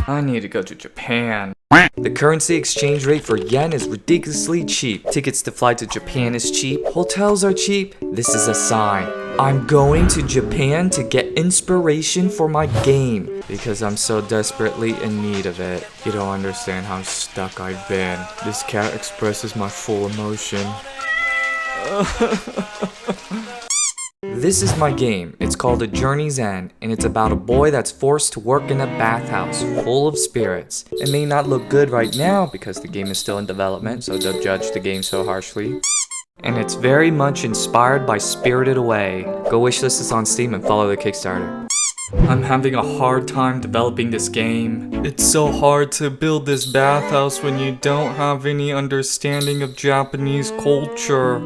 I need to go to Japan. The currency exchange rate for yen is ridiculously cheap. Tickets to fly to Japan is cheap. Hotels are cheap. This is a sign. I'm going to Japan to get inspiration for my game because I'm so desperately in need of it. You don't understand how stuck I've been. This cat expresses my full emotion. This is my game. It's called A Journey's End, and it's about a boy that's forced to work in a bathhouse full of spirits. It may not look good right now because the game is still in development, so don't judge the game so harshly. And it's very much inspired by Spirited Away. Go wishlist this on Steam and follow the Kickstarter. I'm having a hard time developing this game. It's so hard to build this bathhouse when you don't have any understanding of Japanese culture.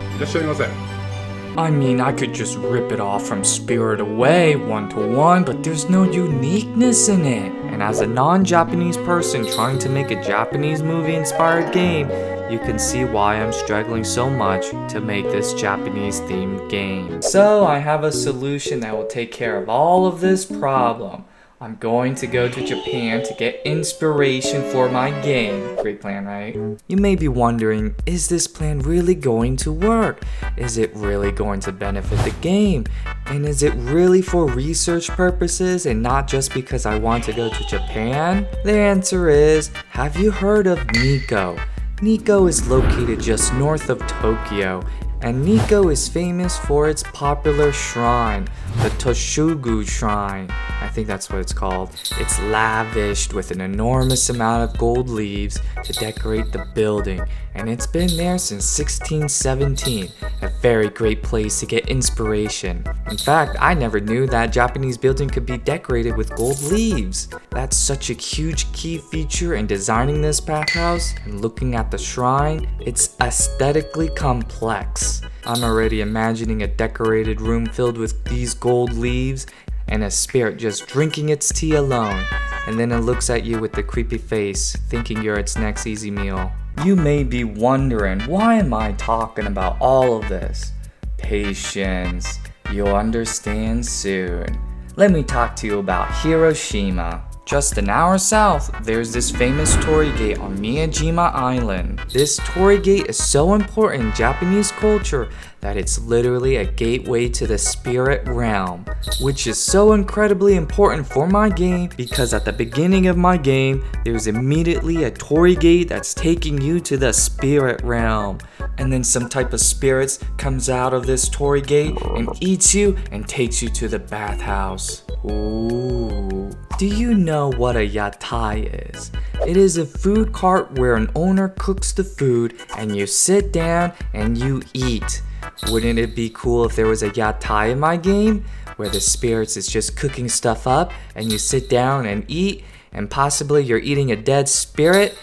I mean, I could just rip it off from Spirited Away one-to-one, but there's no uniqueness in it. And as a non-Japanese person trying to make a Japanese movie-inspired game, you can see why I'm struggling so much to make this Japanese-themed game. So I have a solution that will take care of all of this problem. I'm going to go to Japan to get inspiration for my game. Great plan, right? You may be wondering, is this plan really going to work? Is it really going to benefit the game? And is it really for research purposes and not just because I want to go to Japan? The answer is, have you heard of Nikko? Nikko is located just north of Tokyo, and Nikko is famous for its popular shrine, the Toshugu Shrine. I think that's what it's called. It's lavished with an enormous amount of gold leaves to decorate the building, and it's been there since 1617, a very great place to get inspiration. In fact, I never knew that Japanese building could be decorated with gold leaves. That's such a huge key feature in designing this bathhouse, and looking at the shrine, it's aesthetically complex. I'm already imagining a decorated room filled with these gold leaves and a spirit just drinking its tea alone, and then it looks at you with a creepy face, thinking you're its next easy meal. You may be wondering, why am I talking about all of this? Patience, you'll understand soon. Let me talk to you about Hiroshima. Just an hour south, there's this famous torii gate on Miyajima Island. This torii gate is so important in Japanese culture that it's literally a gateway to the spirit realm, which is so incredibly important for my game because at the beginning of my game, there's immediately a torii gate that's taking you to the spirit realm. And then some type of spirits comes out of this torii gate and eats you and takes you to the bathhouse. Ooh. Do you know what a yatai is? It is a food cart where an owner cooks the food and you sit down and you eat. Wouldn't it be cool if there was a yatai in my game where the spirits is just cooking stuff up and you sit down and eat and possibly you're eating a dead spirit,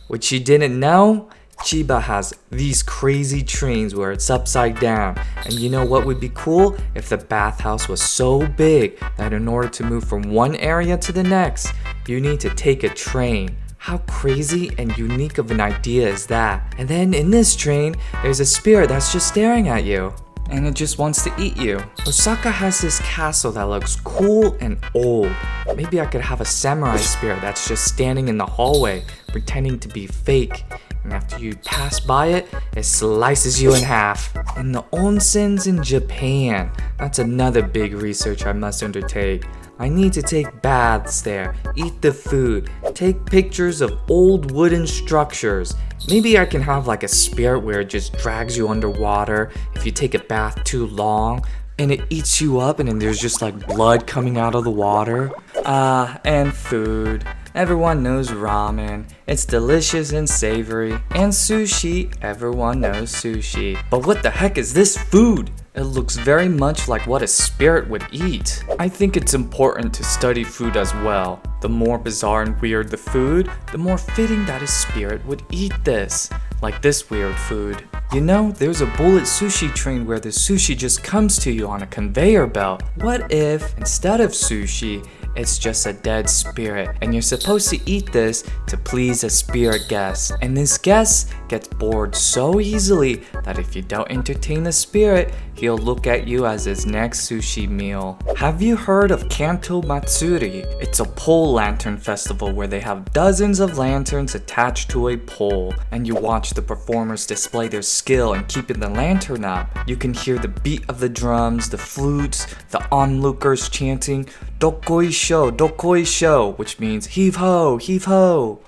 which you didn't know? Chiba has these crazy trains where it's upside down, and you know what would be cool? If the bathhouse was so big that in order to move from one area to the next, you need to take a train. How crazy and unique of an idea is that? And then in this train, there's a spirit that's just staring at you, and it just wants to eat you. Osaka has this castle that looks cool and old. Maybe I could have a samurai spirit that's just standing in the hallway, pretending to be fake. And after you pass by it, it slices you in half. And the onsens in Japan, that's another big research I must undertake. I need to take baths there, eat the food, take pictures of old wooden structures. Maybe I can have like a spirit where it just drags you underwater if you take a bath too long, and it eats you up and then there's just like blood coming out of the water. And food. Everyone knows ramen. It's delicious and savory. And sushi. Everyone knows sushi. But what the heck is this food? It looks very much like what a spirit would eat. I think it's important to study food as well. The more bizarre and weird the food, the more fitting that a spirit would eat this. Like this weird food. You know, there's a bullet sushi train where the sushi just comes to you on a conveyor belt. What if, instead of sushi, it's just a dead spirit and you're supposed to eat this to please a spirit guest, and this guest gets bored so easily that if you don't entertain the spirit, he'll look at you as his next sushi meal. Have you heard of Kanto Matsuri? It's a pole lantern festival where they have dozens of lanterns attached to a pole, and you watch the performers display their skill in keeping the lantern up. You can hear the beat of the drums, the flutes, the onlookers chanting "Dokoisho, Dokoisho," which means heave ho, heave ho.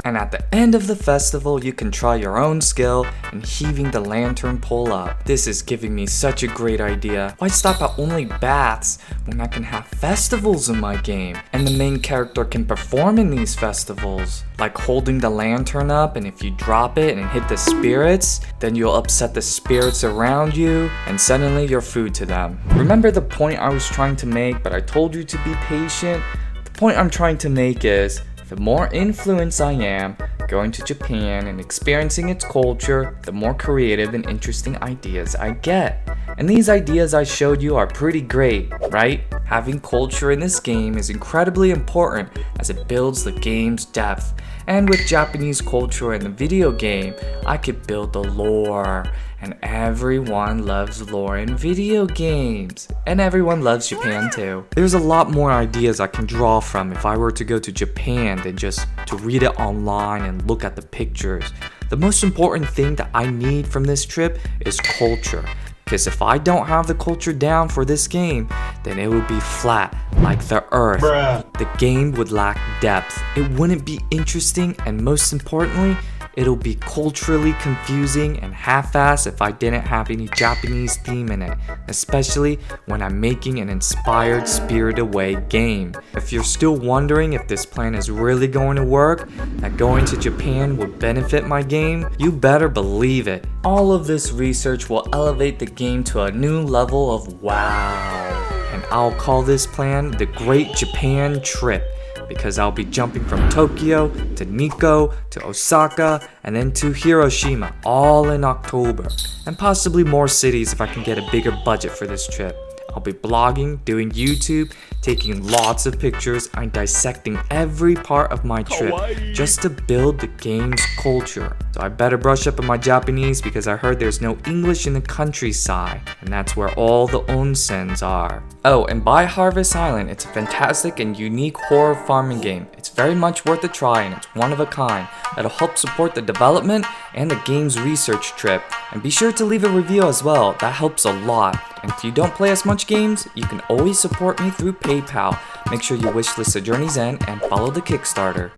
And at the end of the festival, you can try your own skill in heaving the lantern pole up. This is giving me such a great idea. Why stop at only baths when I can have festivals in my game? And the main character can perform in these festivals, like holding the lantern up, and if you drop it and hit the spirits, then you'll upset the spirits around you, and suddenly you're food to them. Remember the point I was trying to make, but I told you to be patient? The point I'm trying to make is, the more influenced I am going to Japan and experiencing its culture, the more creative and interesting ideas I get. And these ideas I showed you are pretty great, right? Having culture in this game is incredibly important as it builds the game's depth. And with Japanese culture in the video game, I could build the lore. And everyone loves lore in video games. And everyone loves Japan too. There's a lot more ideas I can draw from if I were to go to Japan than just to read it online and look at the pictures. The most important thing that I need from this trip is culture. Because if I don't have the culture down for this game, then it would be flat, like the earth. Bruh. The game would lack depth. It wouldn't be interesting, and most importantly, it'll be culturally confusing and half-assed if I didn't have any Japanese theme in it, especially when I'm making an inspired Spirited Away game. If you're still wondering if this plan is really going to work, that going to Japan would benefit my game, you better believe it. All of this research will elevate the game to a new level of wow. And I'll call this plan the Great Japan Trip, because I'll be jumping from Tokyo to Nikko to Osaka and then to Hiroshima all in October, and possibly more cities if I can get a bigger budget for this trip. I'll be blogging, doing YouTube, taking lots of pictures, and dissecting every part of my trip just to build the game's culture. So I better brush up on my Japanese because I heard there's no English in the countryside, and that's where all the onsens are. Oh, and buy Harvest Island. It's a fantastic and unique horror farming game. It's very much worth a try and it's one of a kind. It'll help support the development and the game's research trip. And be sure to leave a review as well, that helps a lot. And if you don't play as much games, you can always support me through PayPal. Make sure you wishlist a Journey's End and follow the Kickstarter.